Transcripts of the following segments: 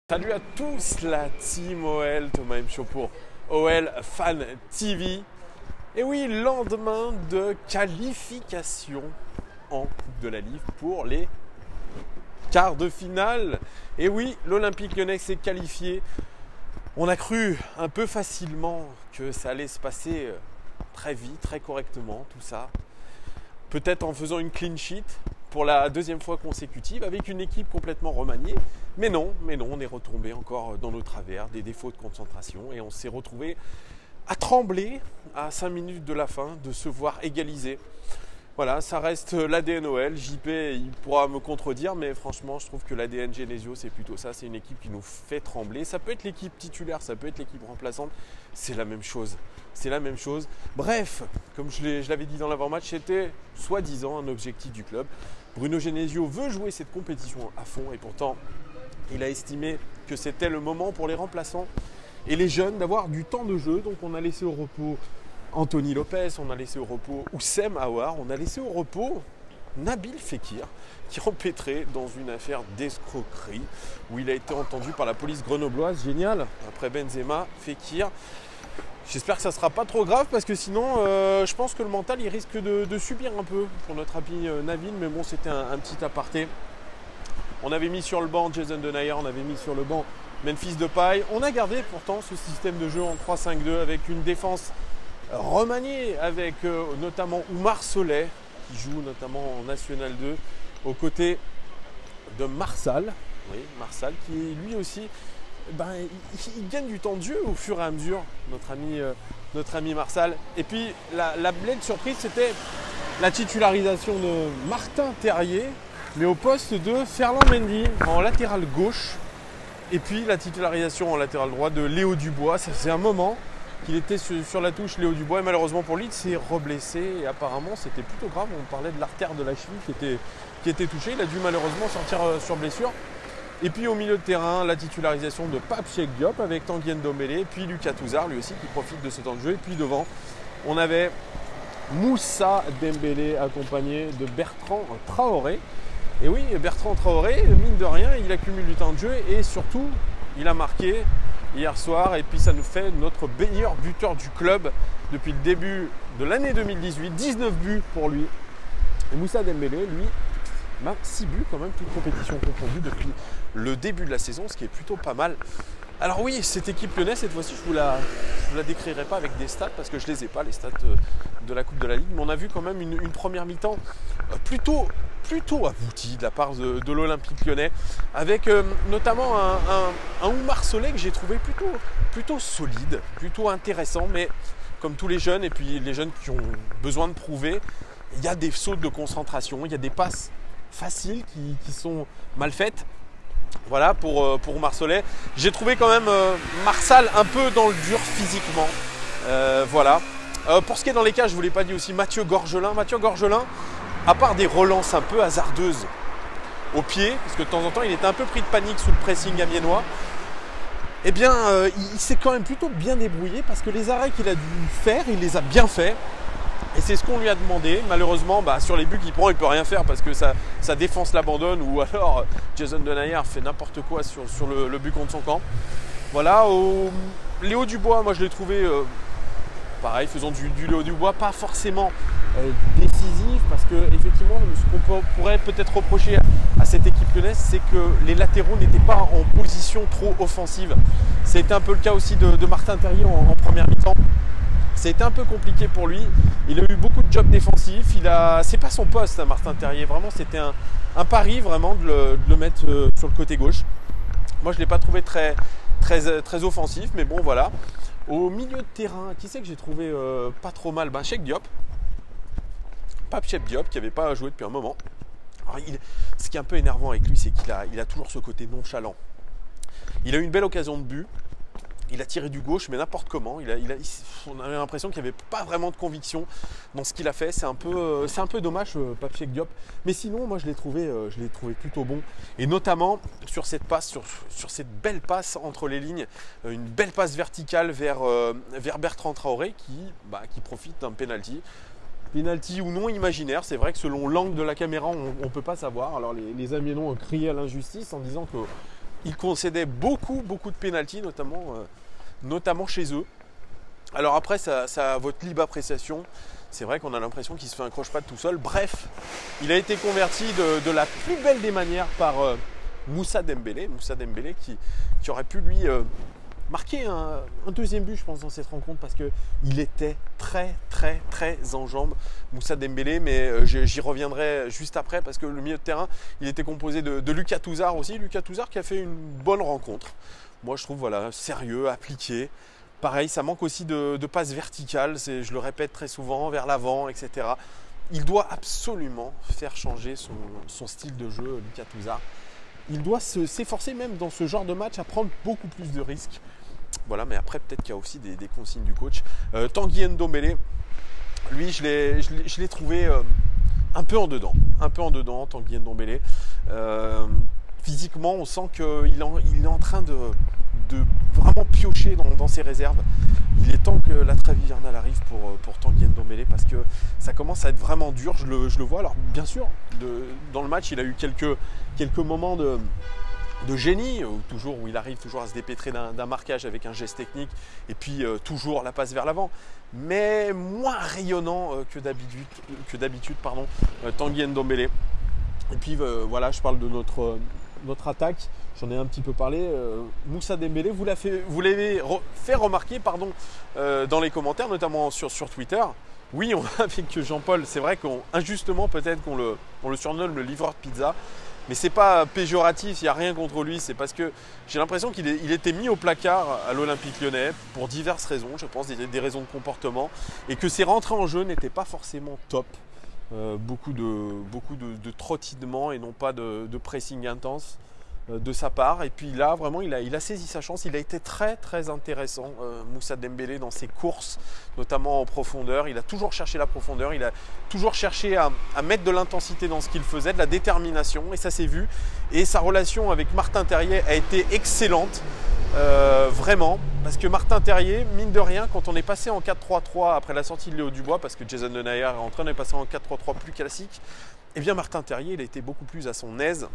Salut à tous, la team OL, Thomas M. Chaud pour OL Fan TV. Et oui, lendemain de qualification en Coupe de la Ligue pour les quarts de finale. Et oui, l'Olympique Lyonnais s'est qualifié. On a cru un peu facilement que ça allait se passer très vite, très correctement, tout ça. Peut-être en faisant une clean sheet pour la deuxième fois consécutive avec une équipe complètement remaniée. Mais non, on est retombé encore dans nos travers, des défauts de concentration et on s'est retrouvé à trembler à 5 minutes de la fin de se voir égaliser. Voilà, ça reste l'ADN OL. JP, il pourra me contredire, mais franchement, je trouve que l'ADN Genesio, c'est plutôt ça. C'est une équipe qui nous fait trembler. Ça peut être l'équipe titulaire, ça peut être l'équipe remplaçante. C'est la même chose. C'est la même chose. Bref, comme je l'avais dit dans l'avant-match, c'était soi-disant un objectif du club. Bruno Genesio veut jouer cette compétition à fond et pourtant, il a estimé que c'était le moment pour les remplaçants et les jeunes d'avoir du temps de jeu. Donc on a laissé au repos Anthony Lopez, on a laissé au repos Oussem Aouar, on a laissé au repos Nabil Fekir qui empêtrait dans une affaire d'escroquerie où il a été entendu par la police grenobloise. Génial, après Benzema, Fekir. J'espère que ça ne sera pas trop grave parce que sinon je pense que le mental il risque de subir un peu pour notre ami Nabil. Mais bon, c'était un petit aparté. On avait mis sur le banc Jason Denayer, on avait mis sur le banc Memphis Depay. On a gardé pourtant ce système de jeu en 3-5-2 avec une défense remaniée avec notamment Oumar Solet qui joue notamment en National 2 aux côtés de Marsal. Oui, Marsal qui lui aussi il gagne du temps de jeu au fur et à mesure, notre ami Marsal. Et puis la belle surprise, c'était la titularisation de Martin Terrier, mais au poste de Ferland Mendy en latéral gauche. Et puis la titularisation en latéral droit de Léo Dubois. Ça faisait un moment qu'il était sur la touche, Léo Dubois, et malheureusement pour lui, il s'est reblessé. Et apparemment, c'était plutôt grave. On parlait de l'artère de la cheville qui était touchée. Il a dû malheureusement sortir sur blessure. Et puis au milieu de terrain, la titularisation de Pape Cheikh Diop avec Tanguy Ndombele, puis Lucas Touzard, lui aussi, qui profite de ce temps de jeu. Et puis devant, on avait Moussa Dembélé accompagné de Bertrand Traoré. Et oui, Bertrand Traoré, mine de rien, il accumule du temps de jeu et surtout, il a marqué hier soir. Et puis ça nous fait notre meilleur buteur du club depuis le début de l'année 2018. 19 buts pour lui. Et Moussa Dembélé, lui, 6 buts quand même, toute compétition confondue depuis le début de la saison, ce qui est plutôt pas mal. Alors oui, cette équipe lyonnaise, cette fois-ci, je ne vous la décrirai pas avec des stats parce que je ne les ai pas, les stats de la Coupe de la Ligue. Mais on a vu quand même une première mi-temps plutôt aboutie de la part de l'Olympique Lyonnais, avec notamment un Oumar Solet que j'ai trouvé plutôt solide, plutôt intéressant. Mais comme tous les jeunes, et puis les jeunes qui ont besoin de prouver, il y a des sautes de concentration, il y a des passes faciles qui sont mal faites. Voilà pour Oumar Solet. J'ai trouvé quand même Marsal un peu dans le dur physiquement. Voilà. Pour ce qui est dans les cas, je ne vous l'ai pas dit aussi, Mathieu Gorgelin, à part des relances un peu hasardeuses au pied, parce que de temps en temps il était un peu pris de panique sous le pressing amiénois, eh bien il s'est quand même plutôt bien débrouillé parce que les arrêts qu'il a dû faire, il les a bien faits. Et c'est ce qu'on lui a demandé. Malheureusement, sur les buts qu'il prend, il ne peut rien faire parce que sa défense l'abandonne ou alors Jason Denayer fait n'importe quoi sur le but contre son camp. Voilà, Léo Dubois, moi je l'ai trouvé pareil, faisant du Léo Dubois, pas forcément décisif parce que effectivement, ce qu'on pourrait peut-être reprocher à cette équipe lyonnaise, c'est que les latéraux n'étaient pas en position trop offensive. C'était un peu le cas aussi de Martin Terrier en première mi-temps. C'était un peu compliqué pour lui. Il a eu beaucoup de jobs défensifs. C'est pas son poste, Martin Terrier. Vraiment, c'était un pari vraiment de le mettre sur le côté gauche. Moi, je ne l'ai pas trouvé très offensif, mais bon, voilà. Au milieu de terrain, qui c'est que j'ai trouvé pas trop mal? Cheikh Diop. Pape Cheikh Diop, qui n'avait pas joué depuis un moment. Alors, ce qui est un peu énervant avec lui, c'est qu'il a toujours ce côté nonchalant. Il a eu une belle occasion de but. Il a tiré du gauche, mais n'importe comment. On avait l'impression qu'il n'y avait pas vraiment de conviction dans ce qu'il a fait. C'est un peu dommage, Pape Cheikh Diop. Mais sinon, moi, je l'ai trouvé plutôt bon. Et notamment sur cette passe, sur cette belle passe entre les lignes, une belle passe verticale vers Bertrand Traoré qui profite d'un penalty. Penalty ou non imaginaire. C'est vrai que selon l'angle de la caméra, on ne peut pas savoir. Alors les Amiénons ont crié à l'injustice en disant que ils concédaient beaucoup de pénaltys, notamment chez eux. Alors après, ça a votre libre appréciation. C'est vrai qu'on a l'impression qu'il se fait un croche-patte tout seul. Bref, il a été converti de la plus belle des manières par Moussa Dembélé. Moussa Dembélé qui aurait pu lui marquer un deuxième but, je pense, dans cette rencontre parce qu'il était très en jambes, Moussa Dembélé. Mais j'y reviendrai juste après parce que le milieu de terrain, il était composé de Lucas Touzard aussi. Lucas Touzard qui a fait une bonne rencontre. Moi, je trouve, voilà, sérieux, appliqué. Pareil, ça manque aussi de passes verticales, je le répète très souvent, vers l'avant, etc. Il doit absolument faire changer son style de jeu, Lucas Touzard. Il doit s'efforcer même dans ce genre de match à prendre beaucoup plus de risques. Voilà, mais après peut-être qu'il y a aussi des consignes du coach. Tanguy Ndombele, lui je l'ai trouvé un peu en dedans, Tanguy Ndombele. Physiquement, on sent qu'il est en train de vraiment piocher dans ses réserves. Il est temps que la trêve hivernale arrive pour Tanguy Ndombele parce que ça commence à être vraiment dur, je le vois. Alors bien sûr, dans le match, il a eu quelques moments de génie, où il arrive toujours à se dépêtrer d'un marquage avec un geste technique et puis toujours la passe vers l'avant. Mais moins rayonnant que d'habitude, Tanguy Ndombele. Et puis voilà, je parle de notre attaque. J'en ai un petit peu parlé. Moussa Dembélé, vous l'avez fait remarquer dans les commentaires, notamment sur Twitter. Oui, avec Jean-Paul, c'est vrai qu'injustement peut-être qu'on le surnomme le livreur de pizza. Mais c'est pas péjoratif, il n'y a rien contre lui. C'est parce que j'ai l'impression qu'il était mis au placard à l'Olympique Lyonnais pour diverses raisons, je pense des raisons de comportement. Et que ses rentrées en jeu n'étaient pas forcément top. Beaucoup de trottinements et non pas de pressing intense de sa part. Et puis là, vraiment, il a saisi sa chance. Il a été très intéressant, Moussa Dembélé, dans ses courses, notamment en profondeur. Il a toujours cherché la profondeur. Il a toujours cherché à mettre de l'intensité dans ce qu'il faisait, de la détermination. Et ça s'est vu. Et sa relation avec Martin Terrier a été excellente. Vraiment, parce que Martin Terrier, mine de rien, quand on est passé en 4-3-3 après la sortie de Léo Dubois, parce que Jason Denayer est en train de passer en 4-3-3 plus classique, eh bien Martin Terrier, il a été beaucoup plus à son aise.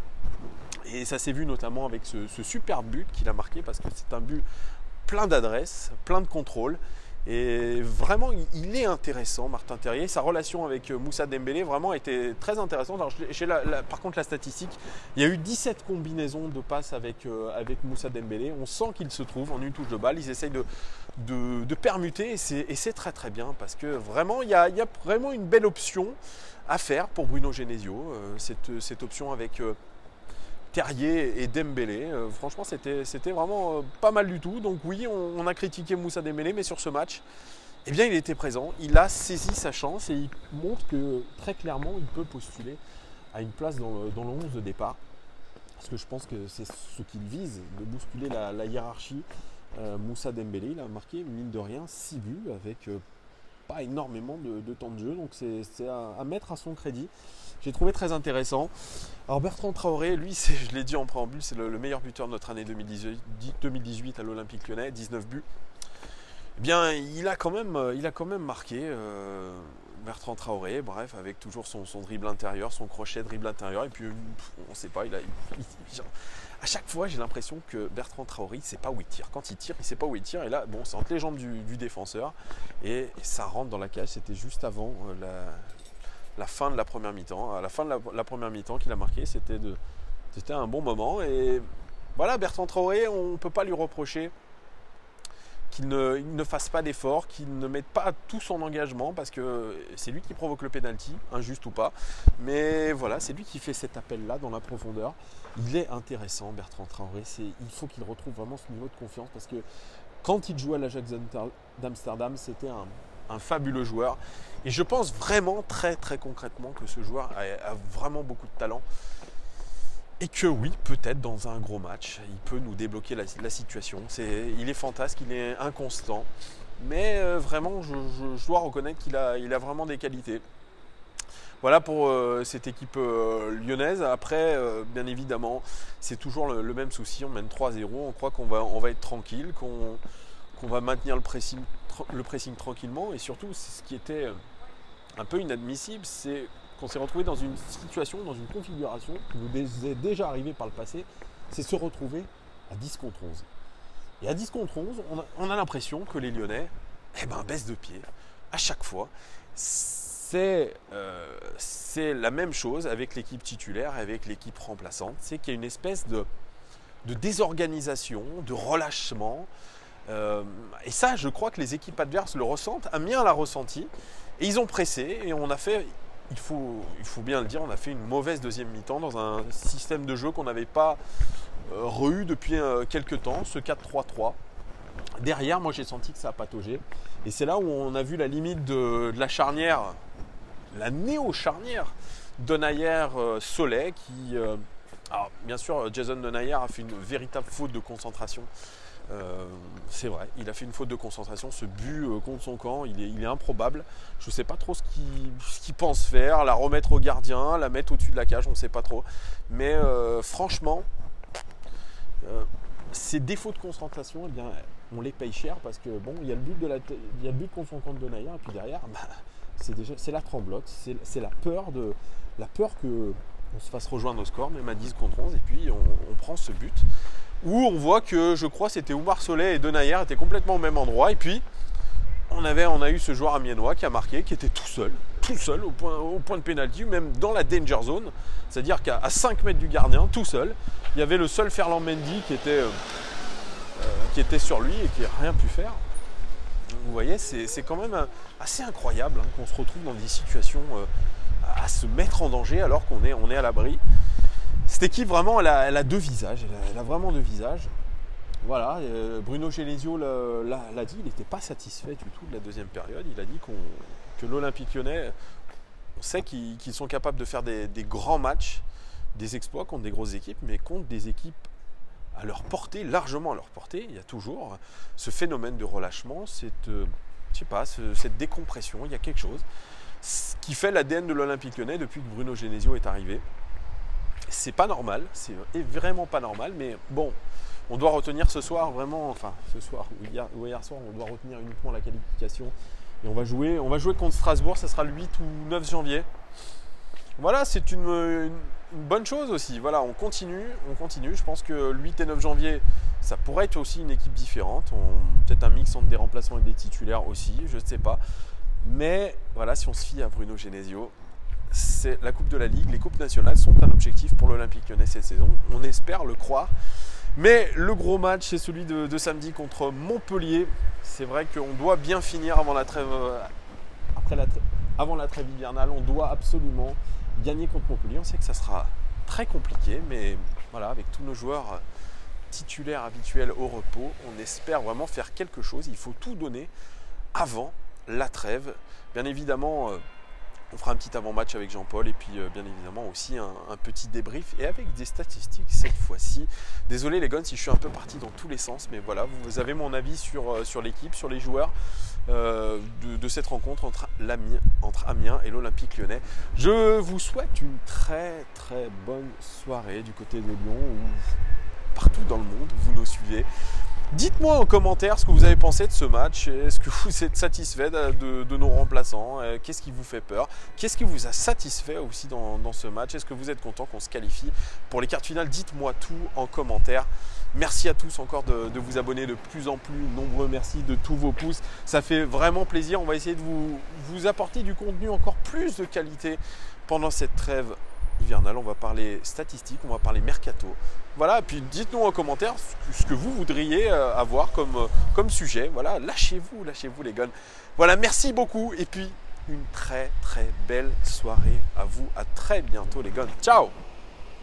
Et ça s'est vu notamment avec ce super but qu'il a marqué, parce que c'est un but plein d'adresse, plein de contrôle. Et vraiment, il est intéressant, Martin Terrier. Sa relation avec Moussa Dembélé vraiment était très intéressante. Alors, par contre, la statistique, il y a eu 17 combinaisons de passes avec Moussa Dembélé. On sent qu'il se trouve en une touche de balle. Ils essayent de permuter et c'est très bien parce que vraiment, il y a vraiment une belle option à faire pour Bruno Genesio. Cette option avec Terrier et Dembélé, franchement c'était vraiment pas mal du tout. Donc oui, on a critiqué Moussa Dembélé, mais sur ce match, eh bien il était présent, il a saisi sa chance et il montre que très clairement il peut postuler à une place dans le 11 de départ. Parce que je pense que c'est ce qu'il vise, de bousculer la hiérarchie. Moussa Dembélé, il a marqué mine de rien 6 buts avec pas énormément de temps de jeu, donc c'est à mettre à son crédit. J'ai trouvé très intéressant. Alors Bertrand Traoré, lui, je l'ai dit en préambule, c'est le meilleur buteur de notre année 2018 à l'Olympique Lyonnais, 19 buts. Eh bien, il a quand même marqué Bertrand Traoré, bref, avec toujours son dribble intérieur, son crochet dribble intérieur, et puis on ne sait pas, à chaque fois j'ai l'impression que Bertrand Traoré, il ne sait pas où il tire. Quand il tire, il ne sait pas où il tire, et là, bon, c'est entre les jambes du défenseur, et ça rentre dans la cage. C'était juste avant la fin de la première mi-temps. À la fin de la première mi-temps qu'il a marqué, c'était un bon moment. Et voilà, Bertrand Traoré, on ne peut pas lui reprocher qu'il ne fasse pas d'efforts, qu'il ne mette pas tout son engagement, parce que c'est lui qui provoque le pénalty, injuste ou pas. Mais voilà, c'est lui qui fait cet appel-là dans la profondeur. Il est intéressant, Bertrand Traoré. Il faut qu'il retrouve vraiment ce niveau de confiance, parce que quand il jouait à l'Ajax d'Amsterdam, c'était un fabuleux joueur. Et je pense vraiment très concrètement que ce joueur a vraiment beaucoup de talent. Et que oui, peut-être dans un gros match, il peut nous débloquer la situation. Il est fantasque, il est inconstant. Mais vraiment, je dois reconnaître qu'il a vraiment des qualités. Voilà pour cette équipe lyonnaise. Après, bien évidemment, c'est toujours le même souci. On mène 3-0. On croit qu'on va être tranquille, qu'on va maintenir le pressing tranquillement. Et surtout, ce qui était un peu inadmissible, c'est qu'on s'est retrouvé dans une situation, dans une configuration qui nous est déjà arrivée par le passé, c'est se retrouver à 10 contre 11. Et à 10 contre 11, on a l'impression que les Lyonnais baissent de pied à chaque fois. C'est la même chose avec l'équipe titulaire et avec l'équipe remplaçante. C'est qu'il y a une espèce de désorganisation, de relâchement. Et ça, je crois que les équipes adverses le ressentent. Amiens l'a ressenti. Et ils ont pressé. Et on a fait, il faut bien le dire, on a fait une mauvaise deuxième mi-temps dans un système de jeu qu'on n'avait pas eu depuis quelques temps, ce 4-3-3. Derrière, moi j'ai senti que ça a pataugé. Et c'est là où on a vu la limite de la charnière, la néo-charnière Denayer-Solé qui... alors bien sûr, Jason Denayer a fait une véritable faute de concentration. C'est vrai, il a fait une faute de concentration. Ce but contre son camp, il est improbable. Je ne sais pas trop ce qu'il pense faire, la remettre au gardien, la mettre au-dessus de la cage, on ne sait pas trop. Mais franchement, ces défauts de concentration, eh bien, on les paye cher parce que bon, il y a le but contre son camp de Denayer, et puis derrière, c'est la tremblote, c'est la peur que on se fasse rejoindre au score, même à 10 contre 11, et puis on prend ce but où on voit que, je crois, c'était Oumar Solé et Denayer étaient complètement au même endroit, et puis on a eu ce joueur amiénois qui a marqué, qui était tout seul au point de pénalty, ou même dans la danger zone, c'est-à-dire qu'à 5 mètres du gardien, tout seul, il y avait le seul Ferland Mendy qui était sur lui et qui n'a rien pu faire. Vous voyez, c'est quand même assez incroyable qu'on se retrouve dans des situations à se mettre en danger alors qu'on est à l'abri. Cette équipe, vraiment, elle a deux visages. Elle a vraiment deux visages. Voilà, Bruno Genesio l'a dit, il n'était pas satisfait du tout de la deuxième période. Il a dit que l'Olympique Lyonnais, on sait qu'ils sont capables de faire des grands matchs, des exploits contre des grosses équipes, mais contre des équipes à leur portée, largement à leur portée. Il y a toujours ce phénomène de relâchement, cette décompression. Il y a quelque chose qui fait l'ADN de l'Olympique Lyonnais depuis que Bruno Genesio est arrivé. C'est pas normal, c'est vraiment pas normal, mais bon, on doit retenir ce soir vraiment, enfin ce soir ou hier soir, on doit retenir uniquement la qualification. Et on va jouer contre Strasbourg, ça sera le 8 ou 9 janvier. Voilà, c'est une bonne chose aussi. Voilà, on continue. Je pense que le 8 et 9 janvier, ça pourrait être aussi une équipe différente. Peut-être un mix entre des remplaçants et des titulaires aussi, je ne sais pas. Mais voilà, si on se fie à Bruno Genesio, c'est la Coupe de la Ligue, les Coupes nationales sont un objectif pour l'Olympique Lyonnais cette saison. On espère le croire. Mais le gros match, c'est celui de samedi contre Montpellier. C'est vrai qu'on doit bien finir avant la trêve hivernale. On doit absolument gagner contre Montpellier. On sait que ça sera très compliqué, mais voilà, avec tous nos joueurs titulaires habituels au repos, on espère vraiment faire quelque chose. Il faut tout donner avant la trêve. Bien évidemment, on fera un petit avant-match avec Jean-Paul et puis bien évidemment aussi un petit débrief et avec des statistiques cette fois-ci. Désolé les gars si je suis un peu parti dans tous les sens, mais voilà, vous avez mon avis sur l'équipe, sur les joueurs de cette rencontre entre Amiens et l'Olympique Lyonnais. Je vous souhaite une très très bonne soirée du côté de Lyon ou partout dans le monde, vous nous suivez. Dites-moi en commentaire ce que vous avez pensé de ce match. Est-ce que vous êtes satisfait de nos remplaçants? Qu'est-ce qui vous fait peur? Qu'est-ce qui vous a satisfait aussi dans ce match? Est-ce que vous êtes content qu'on se qualifie pour les quarts de finale? Dites-moi tout en commentaire. Merci à tous encore de vous abonner de plus en plus nombreux. Merci de tous vos pouces. Ça fait vraiment plaisir. On va essayer de vous apporter du contenu encore plus de qualité pendant cette trêve hivernale. On va parler statistiques, on va parler mercato. Voilà, et puis dites-nous en commentaire ce que vous voudriez avoir comme sujet. Voilà, lâchez-vous les gars. Voilà, merci beaucoup et puis une très très belle soirée à vous. À très bientôt les gars. Ciao!